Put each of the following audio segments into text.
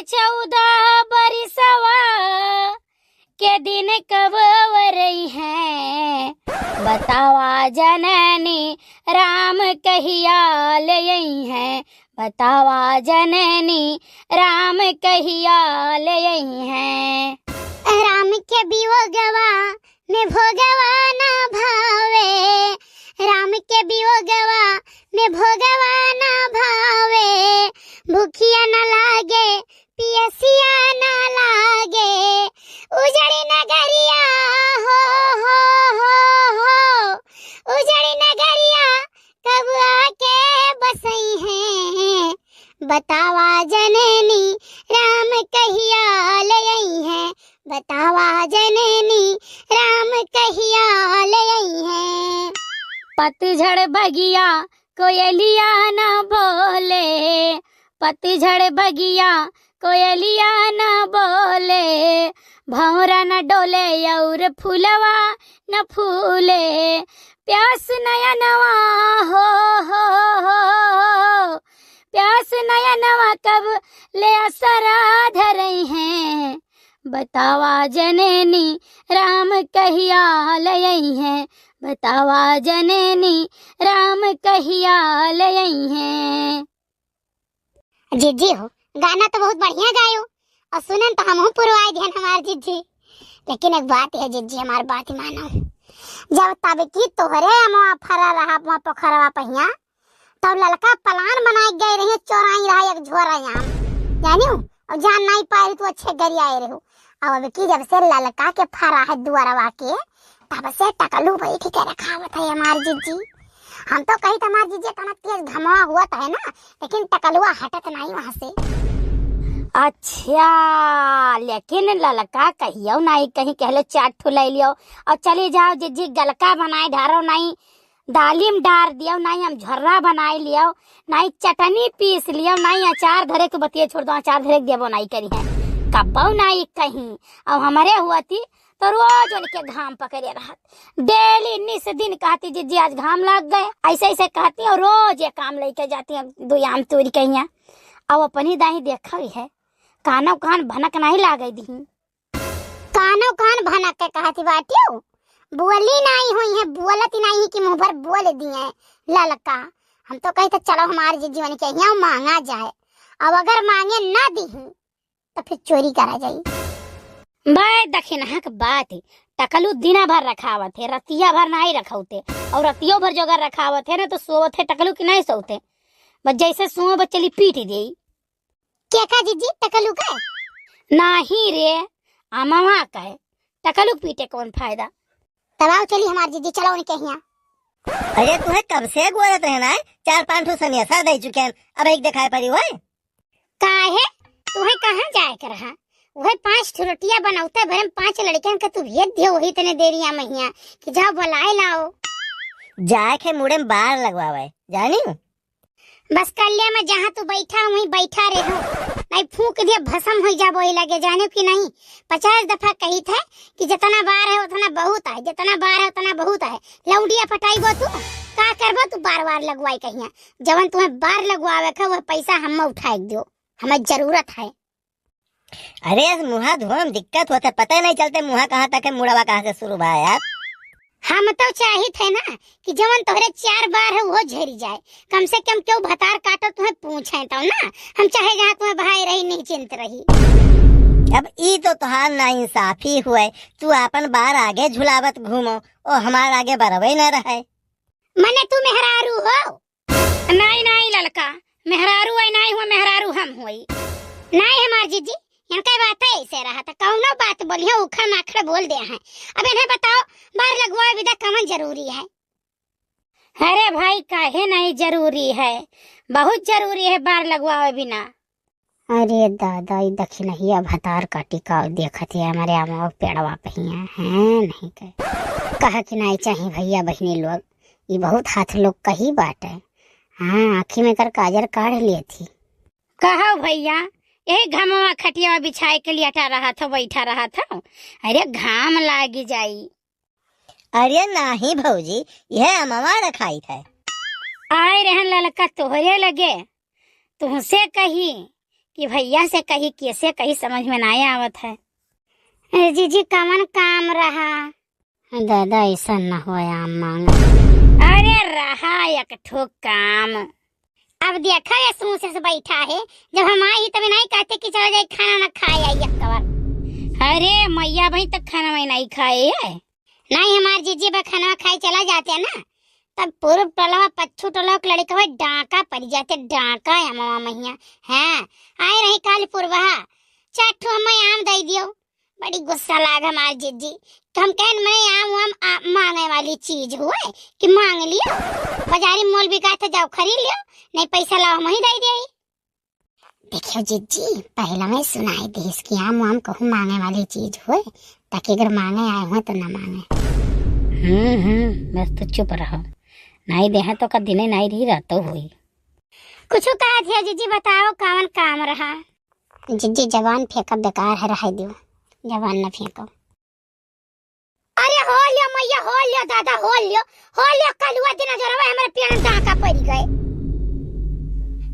14 बरिसवा के दिन कब वरई है, बतावा जननी राम कहिया लई है, बतावा जननी राम कहिया लई है। राम के वियोगवा में भोगवा न भावे, राम के वियोगवा में भोगवा न भावे, भूखिया न लागे पियसिया न लागे, उजड़ी नगरिया हो हो हो हो, उजड़ी नगरिया कब आके बसई है, बतावा जननी राम कहिया लई है, बतावा जननी राम कहिया लई है। पतझड़ बगिया कोयलिया न बोले, पतझड़ बगिया कोयलिया न बोले, भंवरा न डोले और फूलवा न फूले, प्यास नयनवा हो हो हो, प्यास नयनवा कब ले असरा धरई हैं, बतावा जननी राम कहिया लई है, बतावा जननी राम कहिया लई है। जिज्जी हो गाना तो बहुत बढ़िया गायो और सुनन तो हम पुरवाए ध्यान हमार जिज्जी, लेकिन एक बात है जिज्जी, हमार बात ही मानो। जब तब की तोहरे अमवा फरा रहा वहाँ पोखरवा पहिया, तब ललका प्लान बनाए गए रहे, चोराई रहा एक झोरा याम जानियो, और जान नहीं पाए तो अच्छे गरी आए रहो। अब की जब से ललका के फरा है दुआरवा के, तब से टकलू बैठ के रखावत है हमार जिज्जी। हम तो कही तो हमार जिज्जी तना तेज घमवा हुआ है ना, लेकिन टकलुआ हटत नहीं वहाँ से। अच्छा, लेकिन ललका कहियो नहीं, कहीं कहले चाट ठुलाई लियो और चले जाओ जिज्जी, गलका बनाए ढारो नहीं, दालिम डार दियो नहीं, हम झर्रा बनाए लियो नहीं, चटनी पीस लियो नहीं, अचार धरे के बतिये छोड़ दो, अचार धरे के देबो नहीं करी है, कब्बो नहीं कहीं। अब हमारे हुआ थी तो रोज उनके घाम पकड़े रहत, डेली निस दिन कहती जिज्जी आज घाम लग गए, ऐसे ऐसे कहती और रोज ये काम लेके जाती है, दो आम तोड़ के यहाँ। अब अपनी दाही देखा ही है, कानो कान भनक नहीं लागे दी, कानो कान भनक के कहती बाटियो, बोली नहीं हुई है, बोलत ही नहीं कि मुंह भर बोल दिए ललका। हम तो कहते चलो हमारे जिज्जी बन के यहाँ मांगा जाए, अब अगर मांगे ना दी तो फिर चोरी करा जाये। भाई दखिना के बात है, टकलू दिना भर रखावत है, रतिया भर नहीं रखौते, और रतियों भर जगह रखावत है ना तो सोवत है टकलू की नहीं सोते, बस जैसे सुओ बच्चली पीट दे। क्या का जिज्जी टकलू का नहीं रे, अमवा का है, टकलू पीटे कौन फायदा। तबाव चली हमारी जिज्जी, चलो उनके यहाँ। अरे तुम्हें कब से गोरत रहना है, 4-5 ठो सन्यासा दे चुके हैं, अब एक दिखाई पड़ी हुआ है। काहे तुम्हें कहाँ जाए कर रहा, वही 5 रोटियां बनाते भरम 5 लड़कियां का तू भेज दियो, वही तने देरिया महिया कि जाओ बुलाए लाओ, जाए के मुड़े में बार लगवावे जानी। बस कल्ले में जहाँ तू बैठा वहीं बैठा रहो, नहीं फूक दिया भस्म हो जा वही लगे, जाने की नहीं 50 दफा कही थे कि जितना बार है उतना बहुत है, जितना बार है उतना बहुत है, लौंडिया पटाईबो तू का करबो, तू बार बार लगवाई कहिया, जवन तुम्हें बार लगवावे का वह पैसा हम उठाए दो, हमें जरूरत है। अरे मुहा धोने में दिक्कत होता है, पता नहीं चलते मुहा कहाँ तक है, मुड़वा कहाँ से शुरू हुआ है यार। हम तो चाहिए थे ना कि जवन तोहरे 4 बार है वो झेरी जाए, कम से कम क्यों भतार काटो तुम्हें पूछे तो ना, हम चाहे जहाँ तुम्हें भाई रही निश्चिंत रही। अब ई तो तुहार ना इंसाफी हुए, तू अपन बार आगे झुलावत घूमो और हमार आगे बरवे न रहे। मने तू मेहरारू हो? नहीं नहीं ललका, मेहरारू आई नहीं हुआ, मेहरारू हम हुई नहीं हमार जीजी, इनका बात है ऐसे रहा था, कौनो बात बोलिए उखड़ माखड़ बोल दे हैं। अब इन्हें बताओ बार लगवाए विदा कमन जरूरी है? अरे भाई काहे नहीं जरूरी है, बहुत जरूरी है बार लगवाए बिना। अरे दादा ये दखिनहिया भतार काटी का देखत है हमारे आमा पेड़वा पहिया हैं, नहीं कह कि नहीं चाहिए भैया बहनी लोग, ये बहुत हाथ लोग कही बात है। हाँ आँखी में कर काजर काढ़ लिए थी। कहो भैया, यही घामवा खटिया बिछाए के लिए अटा रहा था, बैठा रहा था, अरे घाम लागी जाई। अरे नहीं भौजी, यह अमवा रखाई है। आए रहन ललका तोहरे लगे, तुमसे कही कि भैया से कही कैसे कही समझ में नहीं आवत है। अरे जीजी कमन काम रहा? दादा ऐसा न हो आम मांग। अरे रहा एक ठो काम। अब देखा ये समोसे से बैठा है, जब हम आई तभी नहीं कहते कि चलो जाए खाना ना खाए आई एक कवर। अरे मैया भाई तक खाना मैं नहीं खाए है। नहीं हमारे जीजी बा खाना खाए चला जाते हैं ना, तब पूर्व टोलवा पच्छू टोलवा के लड़का डांका पड़ जाते, डांका या मामा मैया। हाँ आए रही काल पूर्वा चाटू हमें आम दे दियो। बड़ी गुस्सा लाग हमारे जीजी। तो हम कहन मैं आम मांगने वाली चीज हुए कि मांग लियो, बाजारी मोल भी कहता जाओ खरीद लियो, नहीं पैसा लाओ हम ही दे दिए। देखियो जीजी पहला मैं सुनाई देश की आम कहूँ मांगने वाली चीज हुए, ताकि अगर मांगे आए हुए तो न मांगे। बस तो चुप रहो, नहीं दे तो का दिने नहीं रही रहतो हुई। कुछ कहा थे जीजी, बताओ कौन काम रहा? जीजी जवान फेंकब बेकार है, रह दियो जवान न फेंको। अरे हो लियो मैया, हो लियो दादा, हो लियो कलुआ दिन जरवा हमारे पेड़ डाका पड़ गए।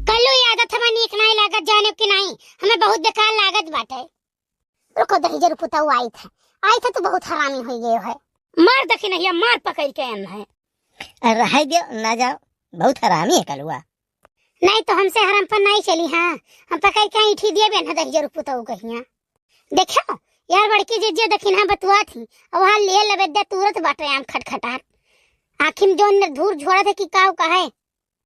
कलु आदत हमें नीक नहीं लागत, जाने कि नहीं हमें बहुत बेकार लागत बाटे। रुको दहीजर पुताऊ आई था तो बहुत हरामी हो गए है। मार दखी नहीं, मार पकड़ के आन है। रह दियो ना जाओ, बहुत हरामी है कलुआ। नहीं तो हमसे हराम पर नहीं चली। हाँ हम पकड़ के इठी दिए बेन दहीजर पुताऊ कहिया। देखो यार बड़की जीजी दखिना बतुआ थी, और वहाँ ले लबे दे तुरंत बाटे आम खटखटार। आखिर जो धूर झोड़ा थे कि काव कहे